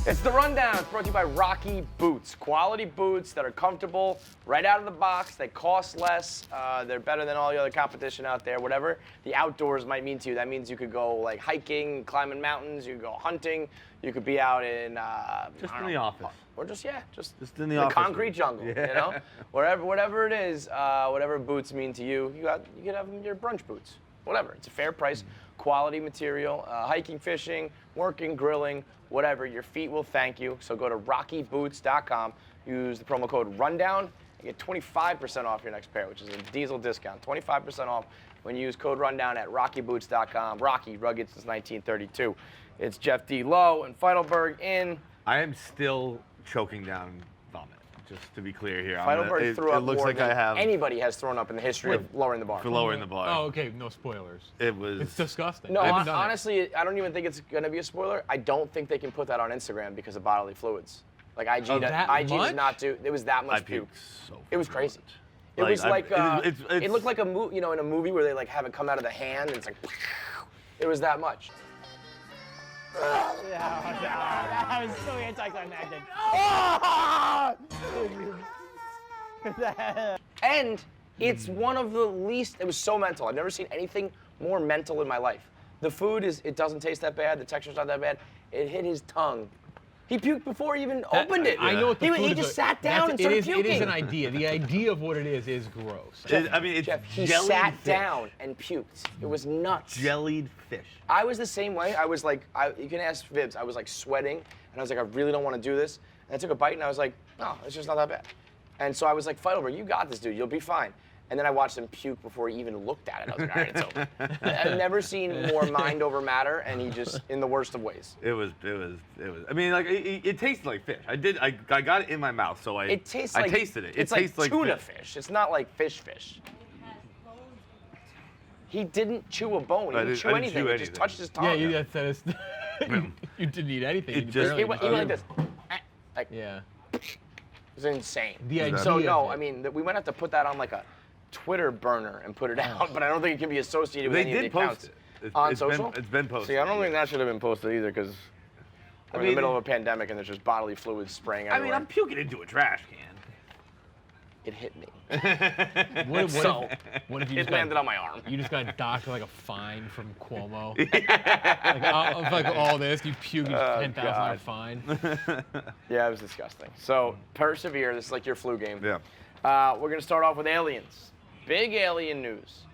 It's the Rundown. It's brought to you by Rocky Boots. Quality boots that are comfortable right out of the box. They cost less. They're better than all the other competition out there. Whatever the outdoors might mean to you. That means you could go like hiking, climbing mountains. You could go hunting. You could be out in just in the office. Or just in the office. Concrete jungle. Yeah. You know, whatever it is, whatever boots mean to you. You could have your brunch boots. Whatever. It's a fair price, quality material. Hiking, fishing, working, grilling. Whatever, your feet will thank you. So go to rockyboots.com, use the promo code RUNDOWN, and get 25% off your next pair, which is a diesel discount. 25% off when you use code RUNDOWN at rockyboots.com. Rocky, rugged since 1932. It's Jeff D Lowe and Feitelberg in. I am still choking down vomit, just to be clear here. Feitelberg threw up it looks more like than I have anybody has thrown up in the history of lowering the bar. for lowering the bar. Oh, okay, no spoilers. It's disgusting. No, honestly, I don't even think it's going to be a spoiler. I don't think they can put that on Instagram because of bodily fluids. Like IG does not do. It was that much puke. It was crazy. It was like it looked like a movie, in a movie where they like have it come out of the hand and it's like, it was that much. That was so anticlimactic. And it's one of the least. It was so mental. I've never seen anything more mental in my life. The food it doesn't taste that bad. The texture's not that bad. It hit his tongue. He puked before he even opened it. I know what the food He is, just sat down and started puking. It is an idea. The idea of what it is gross. it's Jeff, he jellied sat fish. down and puked. It was nuts. Jellied fish. I was the same way. I was like, you can ask Vibs. I was like sweating, and I was like, I really don't want to do this. And I took a bite, and I was like, no, it's just not that bad. And so I was like, Feitelberg, you got this, dude. You'll be fine. And then I watched him puke before he even looked at it. I was like, all right, it's over. I've never seen more mind over matter, and he just, in the worst of ways. It was. I mean, like it tasted like fish. I got it in my mouth, so I tasted it. It's tastes like tuna fish. It's not like fish. He didn't chew a bone. He didn't chew anything. He just touched his tongue. Yeah, you you didn't eat anything. He went like this. Yeah. It was insane. The idea So no, of it. I mean, we might have to put that on like a Twitter burner and put it out, but I don't think it can be associated with any of the accounts. On social? It's been posted. See, I don't think that should have been posted either, because we're in the middle of a pandemic and there's just bodily fluids spraying everywhere. I mean, I'm puking into a trash can. It hit me. What if you It landed on my arm. You just got docked like a fine from Cuomo. like all this, you puke, $10,000 fine. Yeah, it was disgusting. So persevere. This is like your flu game. Yeah. We're going to start off with aliens. Big alien news.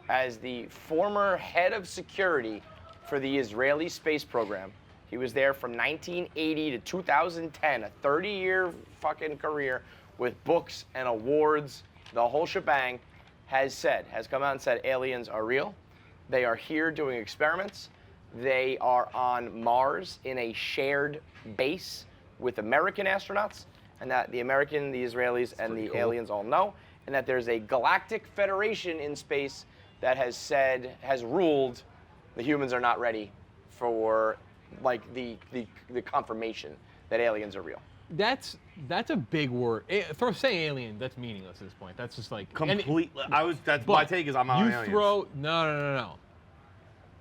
As the former head of security for the Israeli space program, he was there from 1980 to 2010, a 30-year fucking career with books and awards, the whole shebang, has come out and said aliens are real. They are here doing experiments. They are on Mars in a shared base with American astronauts, and that the Israelis, and the aliens all know, and that there's a galactic federation in space that has ruled the humans are not ready for like the confirmation that aliens are real. That's a big word. For saying alien, that's meaningless at this point. That's just like Completely. My take is I'm on aliens. No.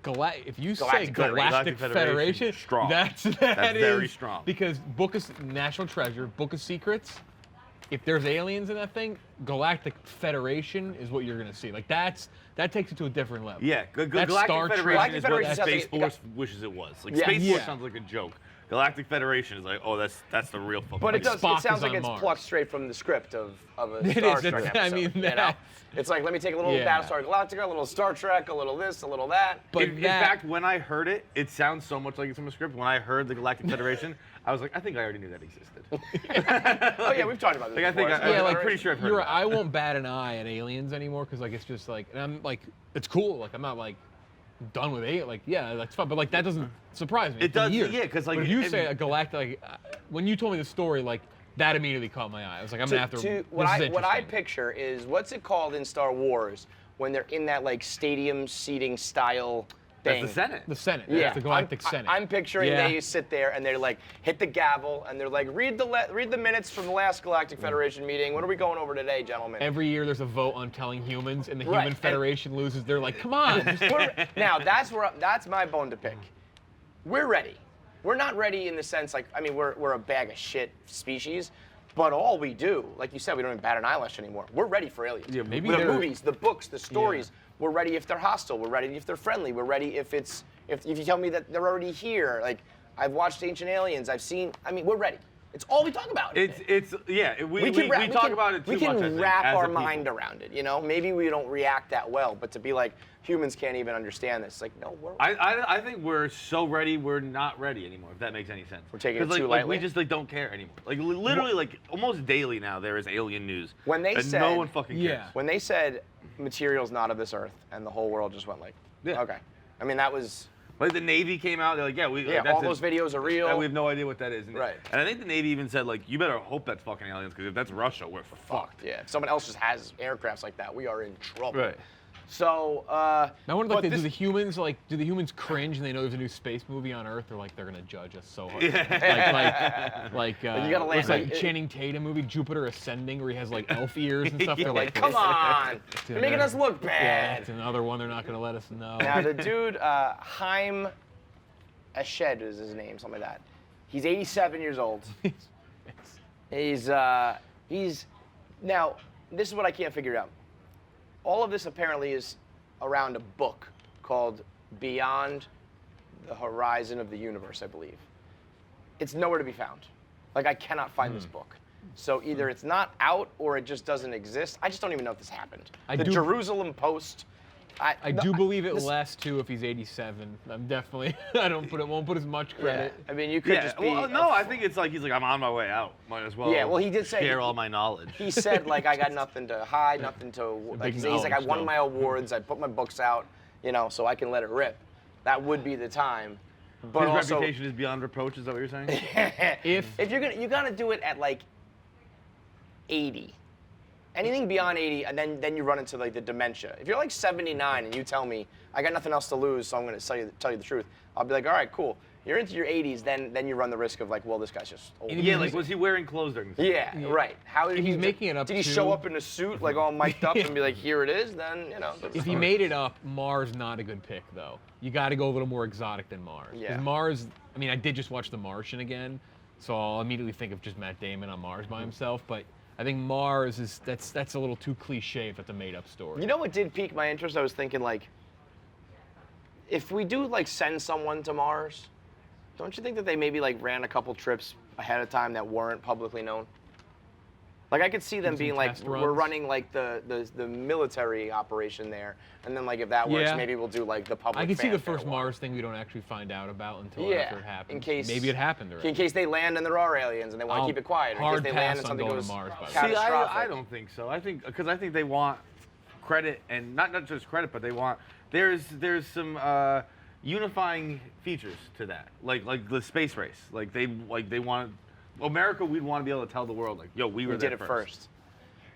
If you say Galactic Galactic Federation, strong. That's very strong. Because National Treasure, Book of Secrets. If there's aliens in that thing, Galactic Federation is what you're gonna see. Like that takes it to a different level. Yeah, That's Star Galactic Trek. Federation is what Space Force wishes it was. Like Space Force sounds like a joke. Galactic Federation is like, oh, that's the real fucking. But it Spock sounds like is it's on Mars. plucked straight from the script of a It Star is, Trek episode. I mean, you know? It's like, let me take a little Battlestar Galactica, a little Star Trek, a little this, a little that. But in fact, when I heard it, it sounds so much like it's from a script. When I heard the Galactic Federation, I was like, I think I already knew that existed. Oh yeah, we've talked about this before. I'm pretty sure I've heard You're about right. I won't bat an eye at aliens anymore because like it's just like, and I'm like, it's cool. Like I'm not like done with it. Like yeah, that's fun. But like that doesn't surprise me. It does, years. yeah, because like But if you say a galactic, like when you told me the story, like that immediately caught my eye. I was like, I'm gonna have to. What I picture is what's it called in Star Wars when they're in that like stadium seating style thing. That's the Senate. The Senate. Yeah, That's the Galactic Senate. I'm picturing they sit there and they're like hit the gavel and they're like read the minutes from the last Galactic Federation meeting. What are we going over today, gentlemen? Every year there's a vote on telling humans, and the Human Federation loses. They're like, come on. Now that's my bone to pick. We're ready. we're not ready in the sense like, I mean, we're a bag of shit species, but all we do, like you said, we don't even bat an eyelash anymore. We're ready for aliens. Yeah, maybe the they're- movies, the books, the stories. We're ready if they're hostile. We're ready if they're friendly. We're ready if you tell me that they're already here. Like, I've watched Ancient Aliens. I've seen. I mean, we're ready. It's all we talk about. We talk about it too we much. can I think, wrap as our a people. mind around it. You know, maybe we don't react that well, but to be like humans can't even understand this. Like, no, we're. I think we're so ready, we're not ready anymore. If that makes any sense. We're taking it 'Cause, too like, lightly? we just like don't care anymore. Like literally, like almost daily now, there is alien news. When they and said- no one fucking cares. Yeah. When they said material's not of this earth, and the whole world just went like, Yeah. okay. I mean, that was. Like the Navy came out, they're like, Yeah, that's all those videos are real. We have no idea what that is. Right. And I think the Navy even said, like, you better hope that's fucking aliens, because if that's Russia, we're fucked. Yeah, if someone else just has aircrafts like that, we are in trouble. Right. So, I wonder, but like, do this- the humans cringe and they know there's a new space movie on Earth, or like they're gonna judge us so hard? Like you gotta land- it's like like, Channing Tatum movie Jupiter Ascending, where he has like elf ears and stuff. They're like, come on, you're making us look Yeah, bad. it's another one they're not gonna let us know. Now the dude, Haim Eshed is his name, something like that. He's 87 years old. He's now. This is what I can't figure out. All of this apparently is around a book called Beyond the Horizon of the Universe, I believe. It's nowhere to be found. Like, I cannot find this book. So either it's not out or it just doesn't exist. I just don't even know if this happened. The Jerusalem Post. I do believe it this- less too if he's 87. I'm definitely. I won't put as much Yeah, credit. I mean, you could Yeah, just be. well, no, I think it's like he's like, I'm on my way out. Might as well. Yeah, well, he did say- share all my knowledge. He said, like, I got nothing to hide, nothing to. Like, he's like, I knowledge, won though. my awards, I put my books out, you know, so I can let it rip. That would be the time. But His also, reputation is beyond reproach. Is that what you're saying? If if you gotta do it at like 80. Anything beyond 80, and then you run into like the dementia. If you're like 79 and you tell me I got nothing else to lose, so I'm gonna tell you the truth, I'll be like, all right, cool. You're into your 80s, then you run the risk of like, well, this guy's just old. And Yeah, like was he wearing clothes during this? Yeah, right. How did If he he's making it up Did he to- show up in a suit, like all mic'd up, and be like, "Here it is"? Then If he made it up, Mars not a good pick though. You got to go a little more exotic than Mars. 'Cause Yeah. Mars. I mean, I did just watch The Martian again, so I'll immediately think of just Matt Damon on Mars by himself. But I think Mars is that's a little too cliche if it's a made-up story. You know what did pique my interest? I was thinking like, if we do like send someone to Mars, don't you think that they maybe like ran a couple trips ahead of time that weren't publicly known? Like I could see them Some being like, test we're runs? running like the military operation there, and then like if that works, Yeah. maybe we'll do like the public. I can see the fanfare first one. Mars thing we don't actually find out about until Yeah, after it happens. in case maybe it happened already. In case they land and there are aliens and they want to I'll keep it quiet, or in hard case they land pass and on something going to goes Mars, by the way. See, catastrophic. I don't think so. I think because I think they want credit, and not just credit, but they want there's some unifying features to that, like the space race. Like they want America. We'd want to be able to tell the world, like, yo, we were We there did it first.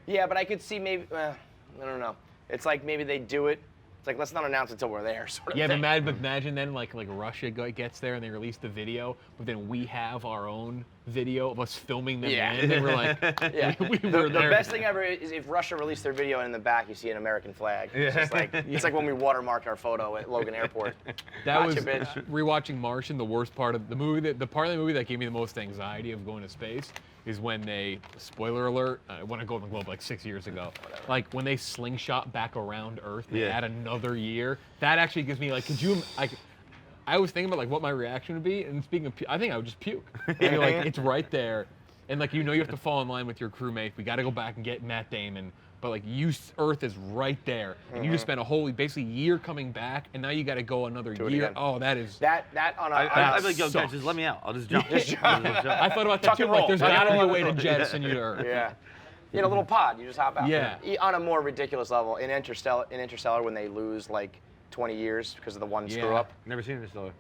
Yeah, but I could see maybe. I don't know. It's like maybe they do it. It's like let's not announce until we're there. Sort of Yeah, thing. but imagine then like Russia gets there and they release the video, but then we have our own video of us filming them Yeah. in, and we're like, Yeah. we the were there. best thing ever is if Russia released their video and in the back you see an American flag. It's just like it's like when we watermarked our photo at Logan Airport. That Gotcha, was bitch. rewatching Martian. The worst part of the movie, the part of the movie that gave me the most anxiety of going to space is when they, spoiler alert, I went to Golden Globe like 6 years ago. Like when they slingshot back around Earth, they Yeah. add another year. That actually gives me like, could you like? I was thinking about like what my reaction would be, and speaking of, I think I would just puke. I mean, like it's right there, and like you have to fall in line with your crewmate. We got to go back and get Matt Damon, but like Earth is right there, and you just spent a whole basically year coming back, and now you got to go another it year. again. Oh, that is. That on a. I'd be like, yo, guys, sucks. just let me out. I'll just jump. I thought about that Tuck too. and Like, roll. there's Tuck and got to be a roll. way to jettison you to Earth. Yeah. In a little pod, you just hop out. Yeah. On a more ridiculous level, in Interstellar, when they lose like 20 years because of the one screw Yeah. up. Never seen this though.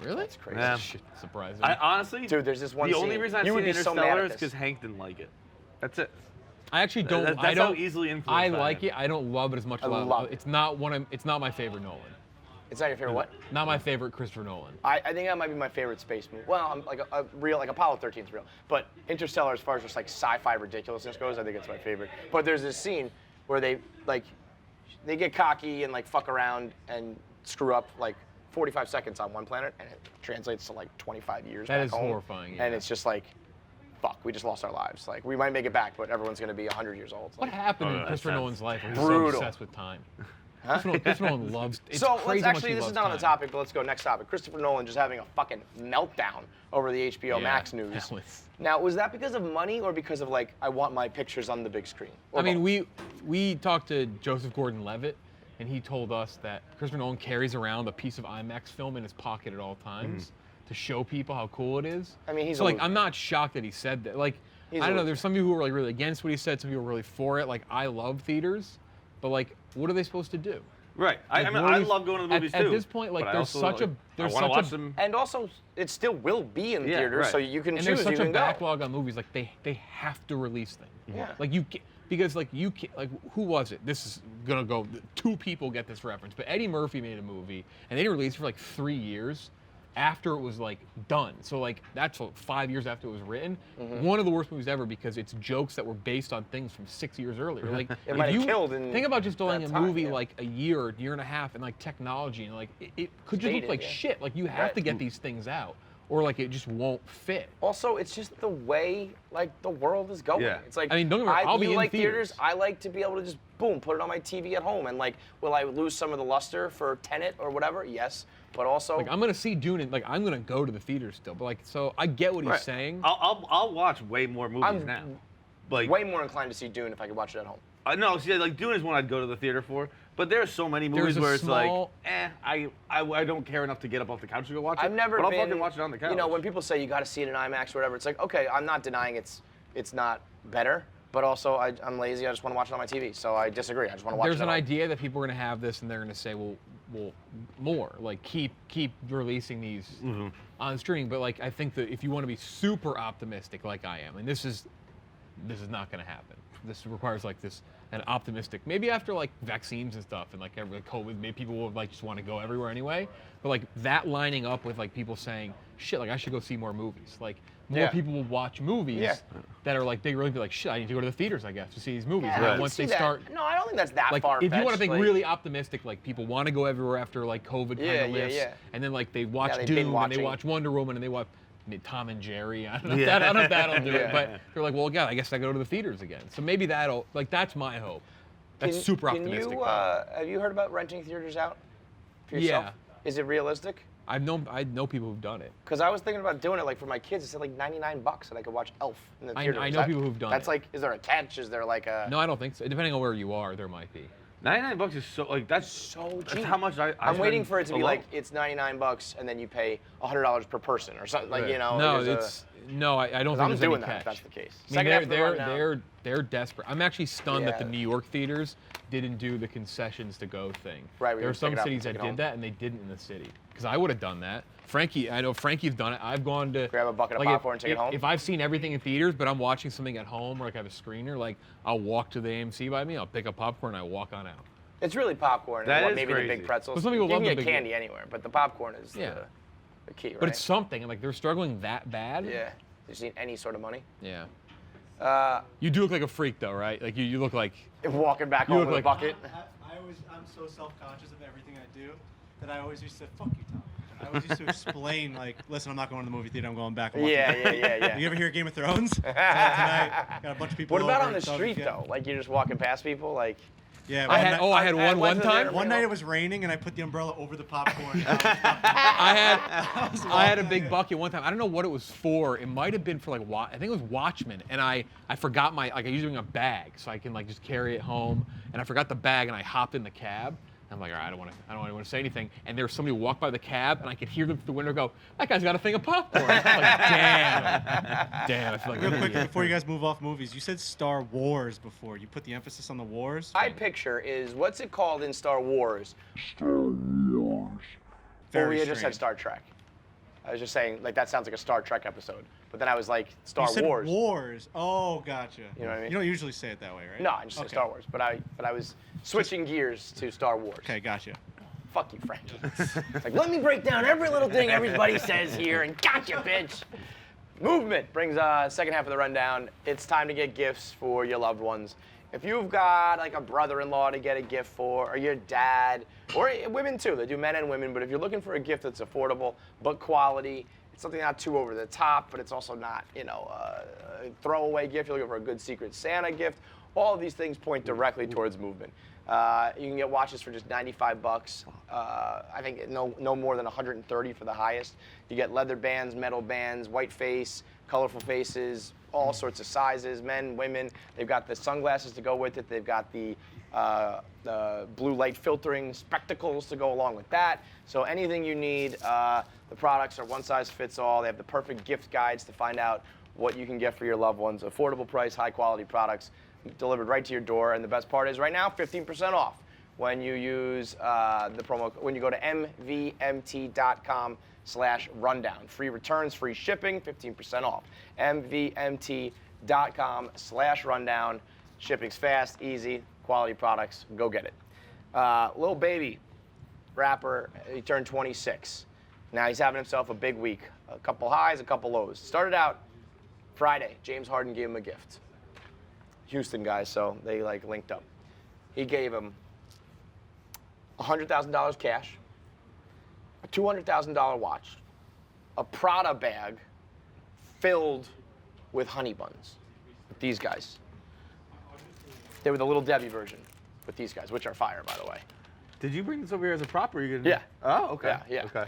Really? That's crazy. Yeah. Shit, surprising. I honestly, Dude, there's this one The scene. only reason I've you seen would be so mad Interstellar at is this. because Hank didn't like it. That's it. I actually don't. That's I don't how easily influenced I I like am. it. I don't love it as much as I love it. It's not It's not my favorite Nolan. It's not your favorite what? Not my favorite Christopher Nolan. I think that might be my favorite space movie. Well, I'm like a real, like Apollo 13 is real. But Interstellar, as far as just like sci-fi ridiculousness goes, I think it's my favorite. But there's this scene where they get cocky and like fuck around and screw up like 45 seconds on one planet, and it translates to like 25 years That back is home. horrifying, And yeah. it's just like, fuck, we just lost our lives. Like, we might make it back, but everyone's going to be 100 years old. What Like, happened in that's Christopher sad. Nolan's life where he's Brutal. so obsessed with time? Christopher Nolan loves. It's so crazy let's how much actually, he this is loves not on the time. topic, but let's go next topic. Christopher Nolan just having a fucking meltdown over the HBO Yeah, Max news. that was- Now, was that because of money or because of like, I want my pictures on the big screen? Or I mean, both? we talked to Joseph Gordon-Levitt, and he told us that Christopher Nolan carries around a piece of IMAX film in his pocket at all times to show people how cool it is. I mean, he's so a like, loser. I'm not shocked that he said that. Like, He's I a don't know. loser. There's some people who are like really against what he said. Some people are really for it. Like, I love theaters, but like, what are they supposed to do? Right. I Like, mean, what are I we- love going to the movies at too. this point, like, but I there's also, such a- like, there's I want to such a- watch them. And also, it still will be in Yeah, theaters, right. so you can And choose. there's such you a can go. backlog on movies. Like, they have to release them. Yeah. Like because like you can't, like, who was it? This is gonna go. Two people get this reference, but Eddie Murphy made a movie and they didn't release it for like 3 years after it was like done. So like that's what, 5 years after it was written. Mm-hmm. One of the worst movies ever because it's jokes that were based on things from 6 years earlier. Like if might have you killed in think about just delaying that a time, movie yeah. like a year and a half, and like technology and like it could just Dated, look like yeah. shit. Like you have Right. to get these things out, or like it just won't fit. Also, it's just the way like the world is going. Yeah. It's like I mean, don't get me wrong, I'll be you in like theaters. I like to be able to just boom, put it on my TV at home, and like, will I lose some of the luster for Tenet or whatever? Yes, but also Like I'm gonna see Dune and like I'm gonna go to the theater still, but like so I get what he's Right. saying. I'll watch way more movies I'm now. Like way more inclined to see Dune if I could watch it at home. no, see, like Dune is one I'd go to the theater for. But there's so many movies There's a where it's small- like, I don't care enough to get up off the couch to go watch it. I've never but I'll been. fucking watch it on the couch. You know, when people say you got to see it in IMAX or whatever, it's like, okay, I'm not denying it's not better, but also I'm lazy. I just want to watch it on my TV. So I disagree. I just want to watch There's it. an at home. idea that people are gonna have this and they're gonna say, well, more like keep releasing these on streaming. But like I think that if you want to be super optimistic, like I am, and this is not gonna happen. This requires like an optimistic. Maybe after like vaccines and stuff and like COVID, maybe people will like just want to go everywhere anyway. But like that lining up with like people saying, shit, like I should go see more movies. Like more Yeah. people will watch movies Yeah. that are like big, really be like, shit, I need to go to the theaters, I guess, to see these movies. Yeah, And I then can once see they that. start. No, I don't think that's that Like far. if you want to think like, really optimistic, like people want to go everywhere after like COVID kind Yeah, of yeah, lifts, yeah. and then like they watch they've Dune been and they watching. watch Wonder Woman and they watch Tom and Jerry. I don't know, Yeah. I don't know if that'll do Yeah. it, but they're like, well, God, I guess I go to the theaters again. So maybe that'll that's my hope. That's super optimistic. Can you, though. have you heard about renting theaters out for yourself? Yeah. Is it realistic? I know people who've done it. Because I was thinking about doing it like for my kids. It said like $99 and I could watch Elf in the I theater. know people who've done That's it. like, is there a catch? Is there like a? No, I don't think so. Depending on where you are, there might be. $99 is so like that's So that's cheap. how much I I'm waiting spend for it to be alone. like it's $99 and then you pay $100 per person or something like Right. you know. No, there's I don't think I'm there's doing any that catch. if that's the case. I Second mean, half of the rundown. they're desperate. I'm actually stunned that the Yeah. New York theaters didn't do the concessions to go thing. Right, where There you are some pick it up and cities take that it did home. that and they didn't in the city. Because I would have done that. I know Frankie's done it. I've gone to Grab a bucket of like, popcorn and take it home? If I've seen everything in theaters, but I'm watching something at home or like I have a screener, like I'll walk to the AMC by me, I'll pick up popcorn, and I walk on out. It's really popcorn That and is maybe the crazy. big pretzels. But some people you love can the get big- candy anywhere, but the popcorn is Yeah. the key, right? But it's something, and like they're struggling that bad. yeah. You just need any sort of money. Yeah. Uh, You do look like a freak though, right? Like you look like. walking back You home look with a like- bucket. I'm so self-conscious of everything I do that I always used to fuck you, Tom. I always used to explain like, listen, I'm not going to the movie theater. I'm going back. I'm watching Yeah. You ever hear Game of Thrones? Tonight, got a bunch of people. What about over on the and stuff, street yeah. though? Like you're just walking past people, like. Yeah. I had one wasn't time. there- One night it was raining and I put the umbrella over the popcorn. I had a big bucket one time. I don't know what it was for. It might have been for like I think it was Watchmen, and I forgot my I usually bring a bag so I can like just carry it home, and I forgot the bag and I hopped in the cab. I'm like, all right, I don't want to say anything. And there was somebody who walked by the cab, and I could hear them through the window go, "That guy's got a thing of popcorn." I'm like, damn. I feel like Real an quick, idiot. before you guys move off movies, you said Star Wars before. You put the emphasis on the wars. I picture is what's it called in Star Wars? Well, Very we had just said strange. Star Trek. I was just saying like that sounds like a Star Trek episode, but then I was like Star You said Wars. Wars. Oh, gotcha. You know what I mean? You don't usually say it that way, right? No, I just said Star Wars, but I was switching gears to Star Wars. Okay, gotcha. Fuck you, Frankie. It's like, let me break down every little thing everybody says here, and gotcha, bitch. Movement brings second half of the rundown. It's time to get gifts for your loved ones. If you've got like a brother-in-law to get a gift for, or your dad, or women too, they do men and women, but if you're looking for a gift that's affordable but quality, it's something not too over the top, but it's also not, you know, a throwaway gift. You're looking for a good Secret Santa gift. All of these things point directly towards movement. You can get watches for just $95. I think no more than $130 for the highest. You get leather bands, metal bands, white face, colorful faces, all sorts of sizes, men, women. They've got the sunglasses to go with it. They've got the blue light filtering spectacles to go along with that. So anything you need, the products are one size fits all. They have the perfect gift guides to find out what you can get for your loved ones. Affordable price, high quality products delivered right to your door. And the best part is right now, 15% off when you use the promo, when you go to mvmt.com/rundown. Free returns, free shipping, 15% off. mvmt.com/rundown. Shipping's fast, easy, quality products. Go get it. Lil Baby, rapper, he turned 26. Now he's having himself a big week. A couple highs, a couple lows. Started out Friday. James Harden gave him a gift. Houston guys, so they like linked up. He gave him $100,000 cash, a $200,000 watch, a Prada bag filled with honey buns. With these guys. They were the Little Debbie version with these guys, which are fire, by the way. Did you bring this over here as a prop, or are you gonna? Yeah. Oh, okay. Yeah. Okay.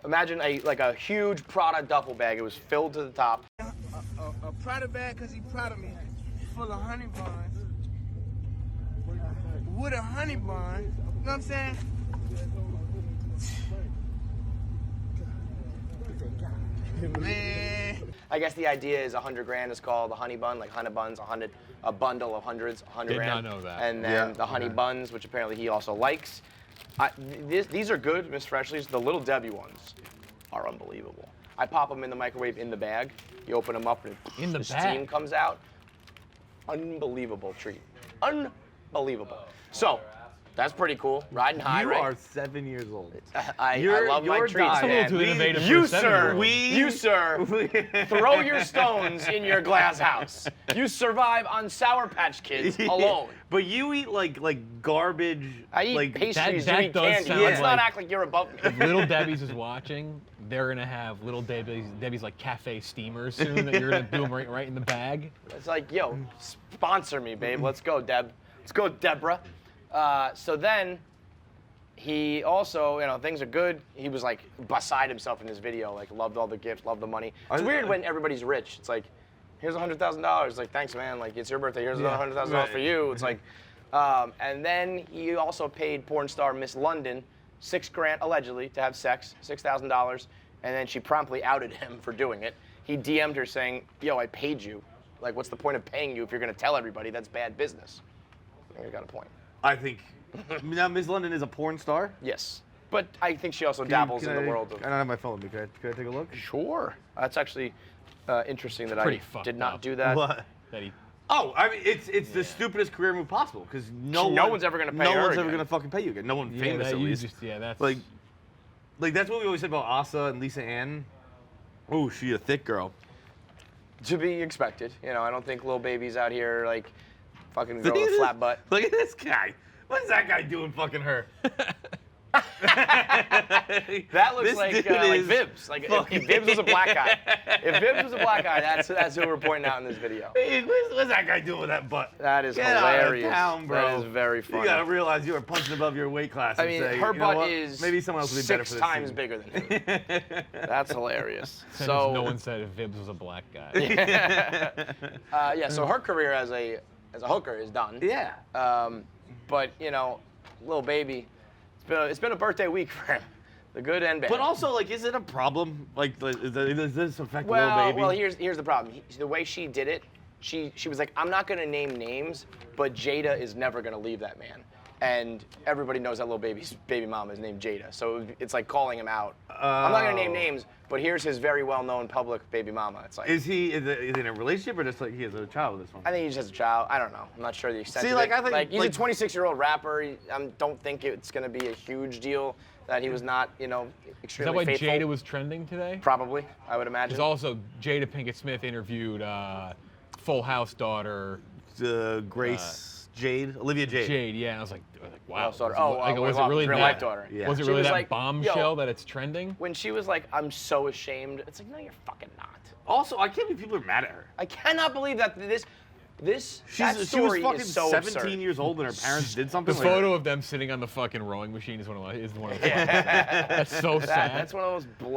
Imagine a huge Prada duffel bag. It was filled to the top. A Prada bag because he proud of me, full of honey buns. With a honey bun, you know what I'm saying? Man. I guess the idea is 100 grand is called a honey bun, like honey buns, a bundle of hundreds, 100 Did grand. not know that. And then the honey buns, which apparently he also likes. These are good, Miss Freshley's. The Little Debbie ones are unbelievable. I pop them in the microwave in the bag. You open them up and In the steam bag? comes out. Unbelievable treat. Unbelievable. So, that's pretty cool. Riding high, You right? are 7 years old. I love my you're treats, dying. man. It's a little too innovative for You, a sir, 7-year-old. you, sir, throw your stones in your glass house. You survive on Sour Patch Kids alone. But you eat like garbage. I eat like pastries, that you eat does candy. sound Let's not like- act like you're above me. If Little Debbie's is watching, they're gonna have Little Debbie's like cafe steamers soon that you're gonna do them right in the bag. It's like, yo, sponsor me, babe. Let's go, Deb. Let's go, Deborah. So then, he also, you know, things are good. He was like beside himself in his video, like loved all the gifts, loved the money. It's weird when everybody's rich. It's like, here's $100,000. Like, thanks, man. Like, it's your birthday. Here's another $100,000 for you. It's like, and then he also paid porn star Miss London $6 grand allegedly to have sex, $6,000, and then she promptly outed him for doing it. He DM'd her saying, yo, I paid you. Like, what's the point of paying you if you're gonna tell everybody? That's bad business. I think you got a point. I think. Now, Ms. London is a porn star. Yes, but I think she also dabbles in the world of. I don't have my phone with me. Can I take a look? Sure. That's actually interesting that Pretty I fucked did not up. do that. What? That he, Oh, I mean, it's the stupidest career move possible because no one's ever gonna pay No her one's again. ever gonna fucking pay you again. No one yeah, famous that, at you least. just, yeah, that's Like that's what we always said about Asa and Lisa Ann. Oh, she a thick girl. To be expected. You know, I don't think Lil Baby's out here like fucking girl with a flat butt. Look at this guy. What's that guy doing fucking her? That looks This like dude is Vibbs. Like if Vibbs was a black guy. If Vibbs was a black guy, that's who we're pointing out in this video. Hey, what's that guy doing with that butt? That is Get out of hilarious. town, bro. That is very funny. You gotta realize you are punching above your weight class. I and mean, say, her you know butt what? is Maybe someone else would be better for 6 this times scene. bigger than him. That's hilarious. so So no one said if Vibbs was a black guy. yeah, so her career as a hooker is done. Yeah. But you know, Lil Baby, it's been a birthday week for him, the good and bad. But also, like, is it a problem? Like, does this affect Lil well, Baby? well, here's the problem. The way she did it, she was like, I'm not gonna name names, but Jada is never gonna leave that man. And everybody knows that Lil Baby's baby mama is named Jada, so it's like calling him out. I'm not gonna name names, but here's his very well-known public baby mama. It's like, Is he in a relationship or just like he has a child with this one? I think he just has a child. I don't know. I'm not sure the extent See, of like, it. I think, he's like- a 26-year-old rapper. I don't think it's gonna be a huge deal that he was not, you know, Is that extremely why faithful. Jada was trending today? Probably, I would imagine. There's also Jada Pinkett Smith interviewed Full House daughter Grace Olivia Jade. Jade, yeah. And I was like wow. So, was it really real that? life daughter. Yeah. Was it She really was that like, bombshell yo, that it's trending? When she was like, I'm so ashamed, it's like, no, you're fucking not. Also, I can't believe people are mad at her. I cannot believe that that She was story fucking is so 17 absurd. years old and her parents did something. The like photo of them sitting on the fucking rowing machine is one of the that's so sad. That's one of those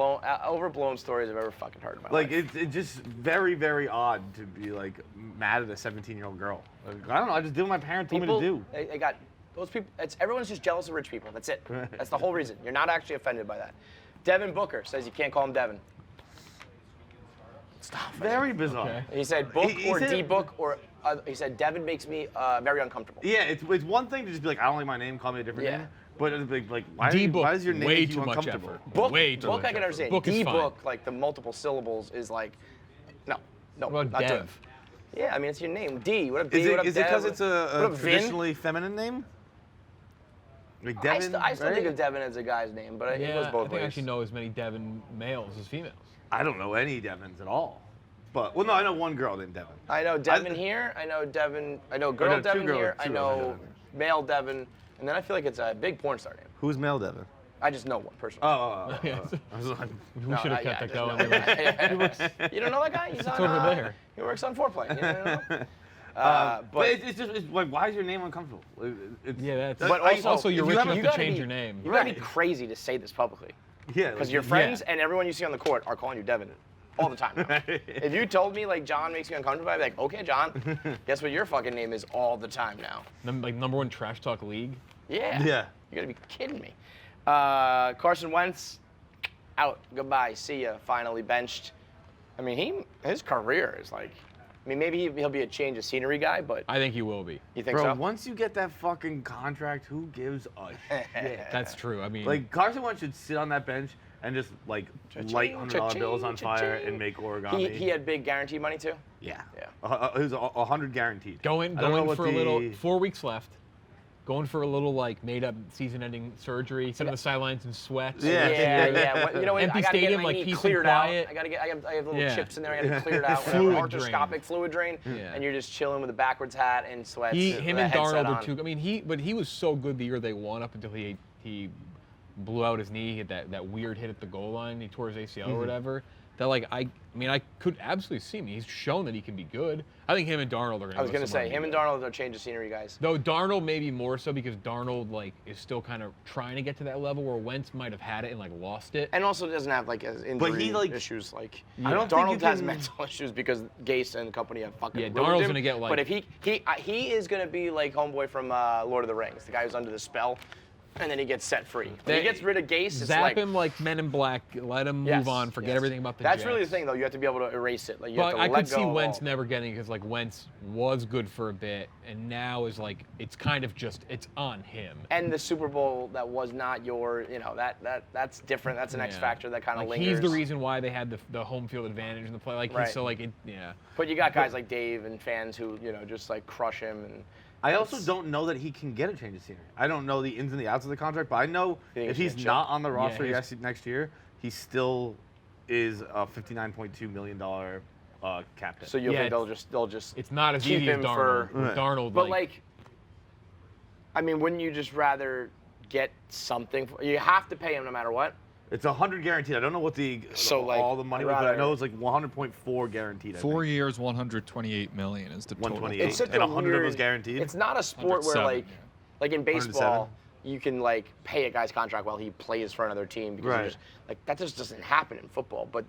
overblown stories I've ever fucking heard in my life. it's just very, very odd to be like mad at a 17-year-old girl. Like, I don't know. I just did what my parents told me to do. They got those people. Everyone's just jealous of rich people. That's it. That's the whole reason. You're not actually offended by that. Devin Booker says you can't call him Devin. Stop. Very bizarre. Okay. He said book He or said- D-book or he said Devin makes me very uncomfortable. Yeah, it's one thing to just be like, I don't like my name, call me a different Yeah. name. But it's like why D-book, does your name way make you too much uncomfortable? effort. Book, Way too book much I can effort. understand. Book is D-book, fine. like the multiple syllables, is like, no, What not about doing Dev? it. Yeah, I mean it's your name. D. What up, D? Is it what up, because Dev? it's What a up, Vin? traditionally feminine name? Like Devin, I still think right? of Devin as a guy's name, but it goes Yeah, both I think ways. I actually know as many Devin males as females. I don't know any Devins at all. But no, I know one girl named Devin. I know Devin here. I know Devin. I know girl no, two Devin girls- here. I two girls know male Devin, and then I feel like it's a big porn star name. Who's male Devin? I just know one person. Yes. I was like, We should have kept it going. You don't know that guy? He's on, over there. He works on Foreplay. You don't know? but it's just like, why is your name uncomfortable? Yeah, that's. But also, you're if rich you enough have- to gotta change be- your name. You gotta be Right. crazy to say this publicly, yeah, because like, your friends and everyone you see on the court are calling you Devin all the time. now. If you told me like John makes me uncomfortable, I'd be like, okay, John. Guess what your fucking name is all the time now? Like #1 trash talk league. Yeah. Yeah. You gotta be kidding me. Carson Wentz, out. Goodbye. See ya. Finally benched. I mean, his career is like, I mean, maybe he'll be a change of scenery guy, but I think he will be. you think Bro, so? once you get that fucking contract, who gives a shit? That's true. I mean, Like Carson Wentz should sit on that bench and just like light $100 Cha-ching, bills on fire cha-ching. and make origami. He had big guarantee money too. yeah. Yeah. It was 100 guaranteed. going I don't know what for a little. the- 4 weeks left. Going for a little like made-up season-ending surgery. Sitting on the sidelines in sweats. Yeah. Yeah. What, you know what? Empty I gotta stadium, get my like, knee peace and cleared out. quiet. I have little Yeah. chips in there. I gotta clear it out. Fluid Arthroscopic drain. fluid drain. Yeah. And you're just chilling with a backwards hat and sweats. Him with a and headset Darnold are on. two. I mean, he was so good the year they won up until he blew out his knee. He had that weird hit at the goal line. He tore his ACL or whatever. That like I mean I could absolutely see him. He's shown that he can be good. I think him and Darnold are going to. I was gonna say him and Darnold are change of scenery guys. Though Darnold maybe more so because Darnold like is still kind of trying to get to that level where Wentz might have had it and like lost it. And also doesn't have like injury like- issues like I don't think Darnold you has can- mental issues because Gase and company have fucking Yeah, ruined Darnold's him. gonna get, like- But if he is gonna be like homeboy from Lord of the Rings, the guy who's under the spell, and then he gets set free. When he gets rid of Gase, it's Zap like him like Men in Black. Let him yes, move on. Forget yes. everything about the That's Jets. really the thing though. You have to be able to erase it. Like you have But to I let could go see of Wentz all. never getting it because like Wentz was good for a bit and now is like it's kind of just it's on him. And the Super Bowl that was not your, that's different. That's an X Yeah. factor that kind of Like, lingers. he's the reason why they had the home field advantage in the play. Like Right. he's so like it, yeah. But you got guys like Dave and fans who just like crush him and. I also don't know that he can get a change of scenery. I don't know the ins and the outs of the contract, but I know think if he's he's gonna not on the roster his- next year, he still is a $59.2 million cap hit. So you Yeah, think they'll just It's not as keep easy as him Darnold. for. With Darnold, But like, I mean, wouldn't you just rather get something? You have to pay him no matter what. It's 100 guaranteed. I don't know what So, like, all the money I'd was, but I rather- know it's like 100.4 guaranteed. I 4 think. years, 128 million is the total. 128. It's such And a 100 of weird, those guaranteed? It's not a sport where 107, like in 107? baseball, you can like pay a guy's contract while he plays for another team because Right. you're like that just doesn't happen in football. But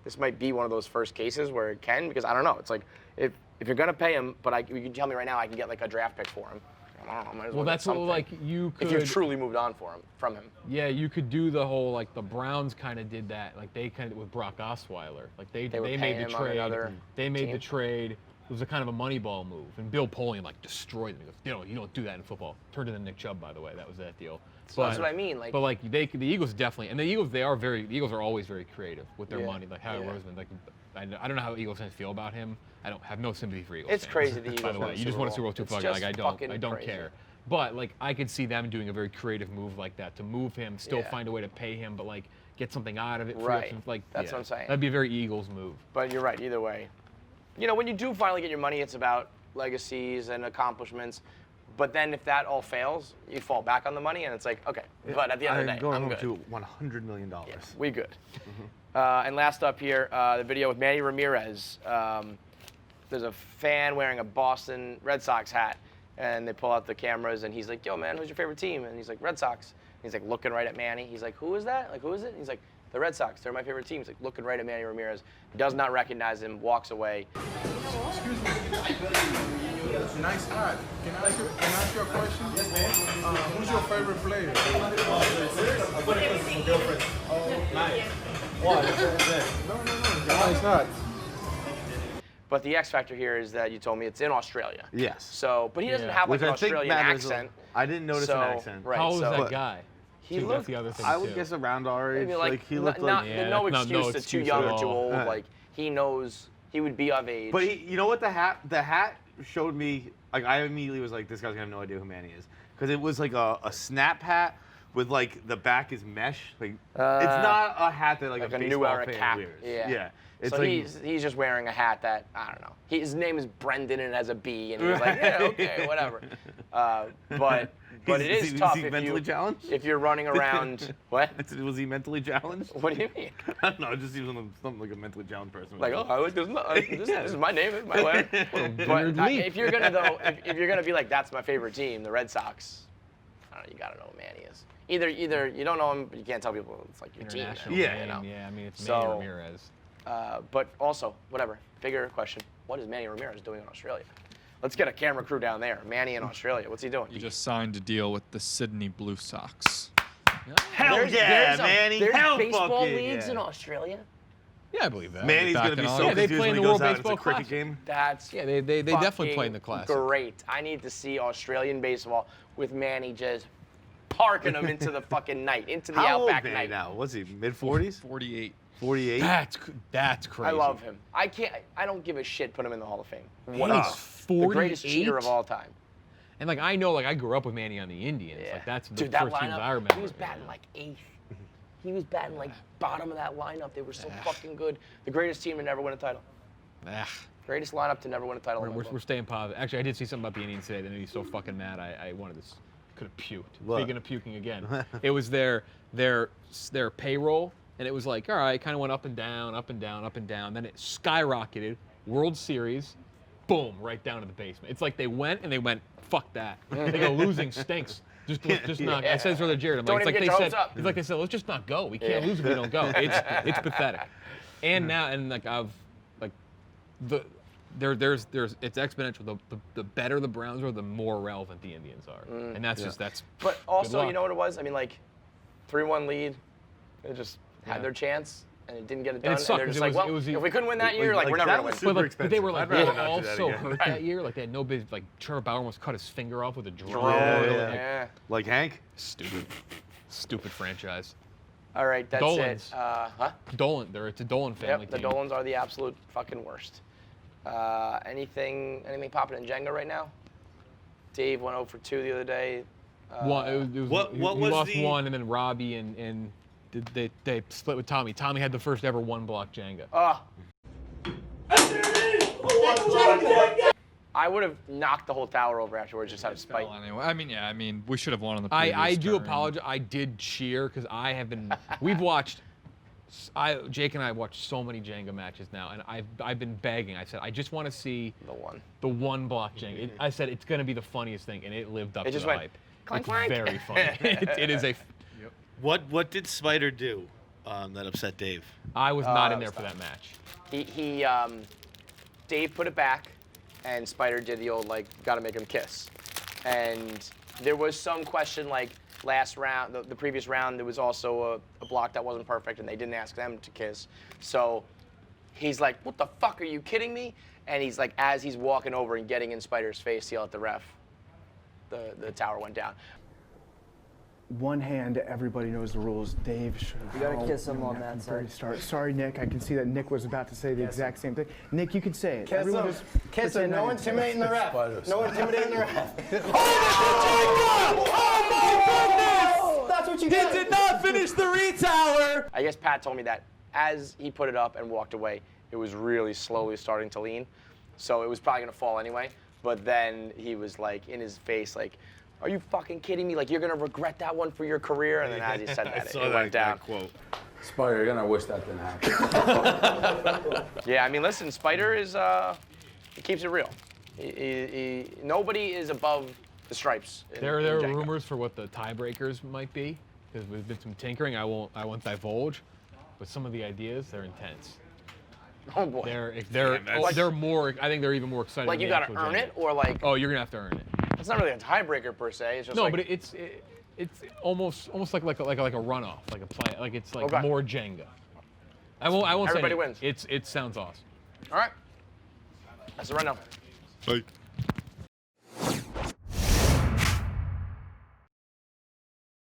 this might be one of those first cases where it can because I don't know. It's like if you're gonna pay him, but you can tell me right now I can get like a draft pick for him. I don't know, I might as well, get that's what something. like you could. if you've truly moved on from him. Yeah, you could do the whole like the Browns kind of did that. Like they kind of with Brock Osweiler. Like they would pay made the him on trade. another They made team. the trade. It was a kind of a Moneyball move, and Bill Polian like destroyed them. He goes, you don't do that in football. Turned into Nick Chubb, by the way. That was that deal. So that's what I mean. Like, But like the Eagles definitely, and the Eagles the Eagles are always very creative with their Yeah, money. Like Howard yeah. Roseman, like I don't know how Eagles fans feel about him. I don't have no sympathy for Eagles It's fans. crazy the By Eagles the won way, the you just Super won a Bowl. Super Bowl too It's fucking. just Like fucking I don't crazy. care. But like I could see them doing a very creative move like that to move him, still Yeah. find a way to pay him, but like get something out of it. free up Right. some- Like That's yeah. what I'm saying. That'd be a very Eagles move. but you're right. Either way, when you do finally get your money, it's about legacies and accomplishments. But then if that all fails, you fall back on the money, and it's like, okay. But at the end of the day, going I'm home good. to $100 million. Yeah, we good. And last up here, the video with Manny Ramirez. There's a fan wearing a Boston Red Sox hat, and they pull out the cameras, and he's like, yo, man, who's your favorite team? And he's like, Red Sox. And he's like looking right at Manny. He's like, who is that? Like, who is it? And he's like, the Red Sox. They're my favorite team. He's like looking right at Manny Ramirez. Does not recognize him, walks away. Excuse me. Nice hat. Can I ask you a question? Yes, man. Who's your favorite player? My girlfriend. Oh, nice. What? No. Nice hat. But the X factor here is that you told me it's in Australia. Yes. So, but he doesn't have like Which an I think Australian matters. accent. I didn't notice an accent. Right, How old is so that guy? He Too, that's looked. the other thing I would too. guess around our age. Maybe like he looked not, like. Yeah, no that's excuse no to too excuse young at or too all. old. Like he knows he would be of age. But you know what? The hat showed me. Like I immediately was like, this guy's gonna have no idea who Manny is, because it was like a snap hat with like the back is mesh. Like it's not a hat that like a a new baseball era fan cap. wears. Yeah. It's So like, he's just wearing a hat that I don't know. His name is Brendan and it has a B, and he was like, yeah, okay, whatever. But it is tough he mentally challenged? if you're running around. What? Was he mentally challenged? What do you mean? I don't know. Just even something like a mentally challenged person. Like, oh, I like this. This is my name. This is my way. weird But leap. if you're gonna though, if you're gonna be like, that's my favorite team, the Red Sox. I don't know. You gotta know who Manny is. Either you don't know him, but you can't tell people it's like your team. International Yeah, name, you know. yeah. I mean, it's So- Manny Ramirez. But also, whatever. Bigger question: what is Manny Ramirez doing in Australia? Let's get a camera crew down there. Manny in Australia. What's he doing? You just signed a deal with the Sydney Blue Sox. Hell There's Manny. There's Hell baseball fucking leagues yeah. in Australia. Yeah, I believe that. Manny's Back gonna be in so August. Yeah, they confused play when in he the goes World out. It's a Baseball cricket Classic. game. That's Yeah, they definitely play in fucking the Classic. Great. I need to see Australian baseball with Manny just parking them into the fucking night, into the How old outback Manny night. now? What's he? Mid-40s? 48. 48? That's crazy. I love him. I don't give a shit. Put him in the Hall of Fame. He's Whatever. 48. The greatest cheater of all time. And like I know, like I grew up with Manny on the Indians. Yeah. Like that's the Dude, that first teams I lineup. remember. He was batting like eighth. He was batting like bottom of that lineup. They were so fucking good. The greatest team to never win a title. Ah, Greatest lineup to never win a title. in we're, my we're book. staying positive. Actually, I did see something about the Indians today that made me so fucking mad. I wanted to, could have puked. What? Speaking of puking again, it was their payroll, and it was like, all right, kind of went up and down, up and down, up and down. Then it skyrocketed. World Series, boom, right down to the basement. It's like they went and they went, fuck that. They go, losing stinks. Just not. I said this earlier, Jared. I'm Don't like, even it's get like your they hopes said. up. It's like they said, let's just not go. We can't lose if we don't go. It's pathetic. And now, and like there's it's exponential. The better the Browns are, the more relevant the Indians are, and that's. But also, luck. you know what it was? I mean, like, 3-1 lead. They just had their chance, and it didn't get it done. it sucked, they're 'cause just it like, was- well, it was- if we couldn't win that year, like, like, we're never that gonna win. was super But expensive. they were like I'd rather they were not do all that so again. hurt that year. Like they had no business. Like Trevor Bauer almost cut his finger off with a drone. Yeah. Like Hank? Stupid franchise. All right, that's Dolans. it. Huh? Dolan, it's a Dolan family Yep, the team. Dolans are the absolute fucking worst. Anything popping in Jenga right now? Dave went 0 for 2 the other day. One, it was, What he was lost the- one, and then Robbie and they split with Tommy. Tommy had the first ever one block Jenga. I would have knocked the whole tower over afterwards just out of spite. Well, anyway, I mean, we should have won on the previous I do turn. apologize. I did cheer because I have been. We've watched. Jake and I have watched so many Jenga matches now, and I've been begging. I said I just want to see the one block Jenga. I said it's going to be the funniest thing, and it lived up to just the went hype. clank, It's clank. very funny. it is a. What did Spider do that upset Dave? I was not in that there was for that match. He Dave put it back, and Spider did the old like gotta make him kiss, and there was some question like last round, the previous round, there was also a block that wasn't perfect, and they didn't ask them to kiss, so he's like, what the fuck, are you kidding me? And he's like, as he's walking over and getting in Spider's face, he yelled at the ref. The tower went down. One hand, everybody knows the rules. Dave should have. You gotta kiss him on that side. Sorry, Nick. I can see that Nick was about to say the exact same thing. Nick, you could say it. Kiss Everyone him. just Kiss him. pretend No I- intimidating the ref. No intimidating the ref. That's what you did. did not finish the retower. I guess Pat told me that as he put it up and walked away, it was really slowly starting to lean. So it was probably going to fall anyway. But then he was like in his face, like, "Are you fucking kidding me? Like you're gonna regret that one for your career." And then as he said that, it went down. quote. Spider, you're gonna wish that didn't happen. Yeah, I mean, listen, Spider is he keeps it real. Nobody is above the stripes. There are rumors for what the tiebreakers might be, because there's been some tinkering. I won't divulge, but some of the ideas, they're intense. Oh boy. They're more. I think they're even more exciting. Like you gotta earn it, or like. Oh, you're gonna have to earn it. It's not really a tiebreaker per se. It's just no, like, but it's almost like a runoff, like a play. Like it's like Okay. more Jenga. I won't Everybody say wins. It sounds awesome. All right. That's the rundown. Like.